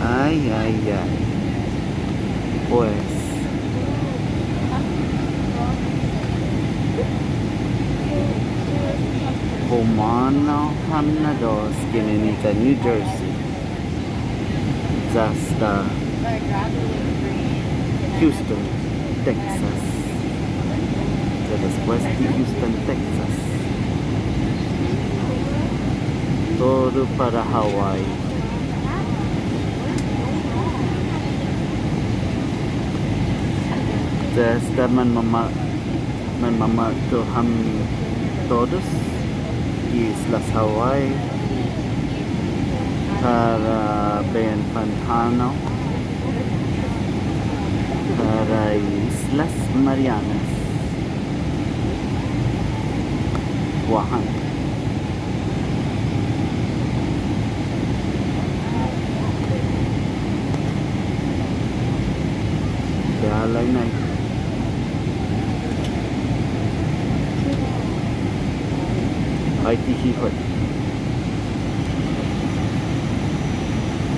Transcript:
Ay, ay, ay. Pues, Humanahan na daw Skinninita, New Jersey. Zasta, Houston, Texas. Ya después de Houston, Texas. Todo para Hawaii. Desde mamatuhan todos Islas Hawaii para Ben Pantano para Islas Marianas Guahan. Dalay na ay tihihot.